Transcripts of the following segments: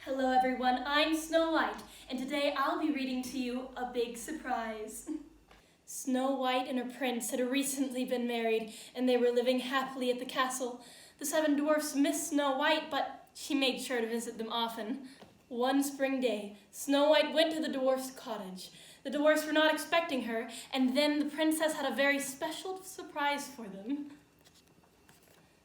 Hello everyone, I'm Snow White, and today I'll be reading to you a big surprise. Snow White and her prince had recently been married, and they were living happily at the castle. The 7 dwarfs missed Snow White, but she made sure to visit them often. One spring day, Snow White went to the dwarfs' cottage. The dwarfs were not expecting her, and then the princess had a very special surprise for them.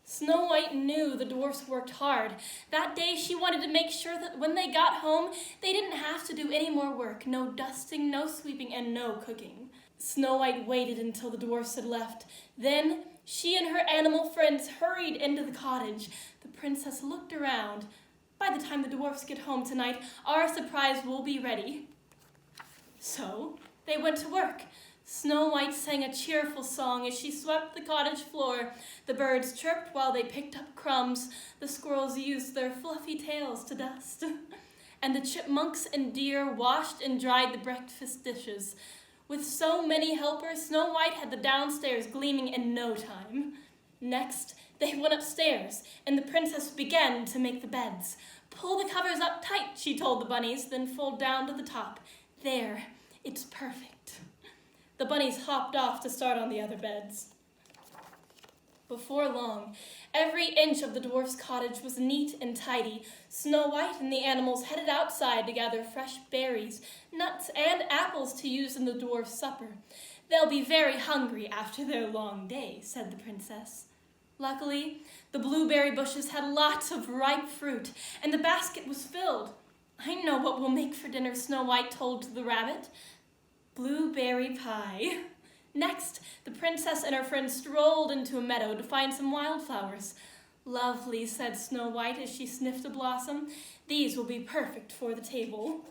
Snow White knew the dwarfs worked hard. That day she wanted to make sure that when they got home, they didn't have to do any more work. No dusting, no sweeping, and no cooking. Snow White waited until the dwarfs had left. Then she and her animal friends hurried into the cottage. The princess looked around. By the time the dwarfs get home tonight, our surprise will be ready. So they went to work. Snow White sang a cheerful song as she swept the cottage floor. The birds chirped while they picked up crumbs. The squirrels used their fluffy tails to dust. And the chipmunks and deer washed and dried the breakfast dishes. With so many helpers, Snow White had the downstairs gleaming in no time. Next, they went upstairs, and the princess began to make the beds. "Pull the covers up tight," she told the bunnies, "then fold down to the top. There, it's perfect." The bunnies hopped off to start on the other beds. Before long, every inch of the dwarf's cottage was neat and tidy. Snow White and the animals headed outside to gather fresh berries, nuts, and apples to use in the dwarf's supper. "They'll be very hungry after their long day," said the princess. Luckily, the blueberry bushes had lots of ripe fruit, and the basket was filled. "I know what we'll make for dinner," Snow White told the rabbit. Blueberry pie. Next, the princess and her friends strolled into a meadow to find some wildflowers. "Lovely," said Snow White as she sniffed a blossom. "These will be perfect for the table."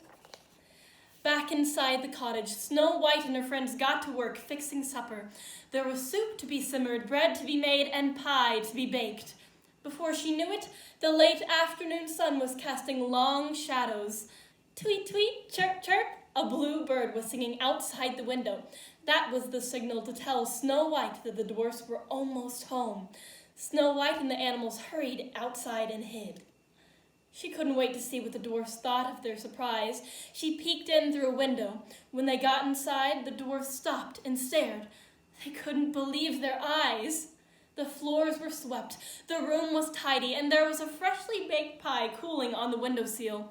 Back inside the cottage, Snow White and her friends got to work fixing supper. There was soup to be simmered, bread to be made, and pie to be baked. Before she knew it, the late afternoon sun was casting long shadows. "Tweet, tweet, chirp, chirp," a blue bird was singing outside the window. That was the signal to tell Snow White that the dwarfs were almost home. Snow White and the animals hurried outside and hid. She couldn't wait to see what the dwarfs thought of their surprise. She peeked in through a window. When they got inside, the dwarfs stopped and stared. They couldn't believe their eyes. The floors were swept, the room was tidy, and there was a freshly baked pie cooling on the windowsill.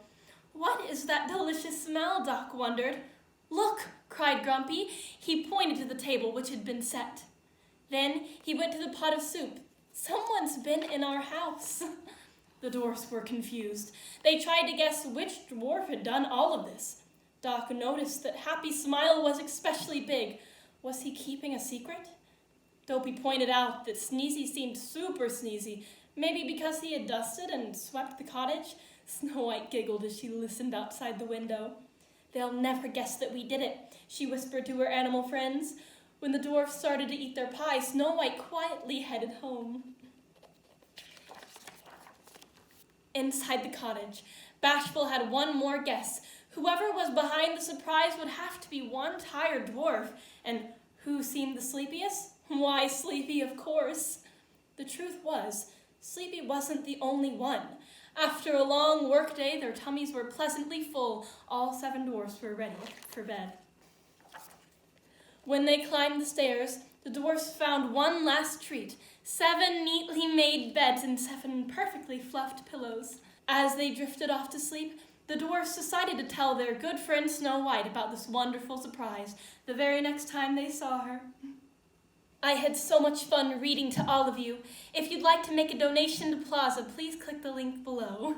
"What is that delicious smell?" Doc wondered. "Look!" cried Grumpy. He pointed to the table which had been set. Then he went to the pot of soup. "Someone's been in our house." The dwarfs were confused. They tried to guess which dwarf had done all of this. Doc noticed that Happy's smile was especially big. Was he keeping a secret? Dopey pointed out that Sneezy seemed super sneezy, maybe because he had dusted and swept the cottage. Snow White giggled as she listened outside the window. "They'll never guess that we did it," she whispered to her animal friends. When the dwarfs started to eat their pie, Snow White quietly headed home. Inside the cottage, Bashful had one more guess. Whoever was behind the surprise would have to be one tired dwarf. And who seemed the sleepiest? Why, Sleepy, of course. The truth was, Sleepy wasn't the only one. After a long workday, their tummies were pleasantly full. All 7 dwarfs were ready for bed. When they climbed the stairs, the dwarfs found one last treat: 7 neatly made beds and 7 perfectly fluffed pillows. As they drifted off to sleep, the dwarfs decided to tell their good friend Snow White about this wonderful surprise the very next time they saw her. I had so much fun reading to all of you. If you'd like to make a donation to Plaza, please click the link below.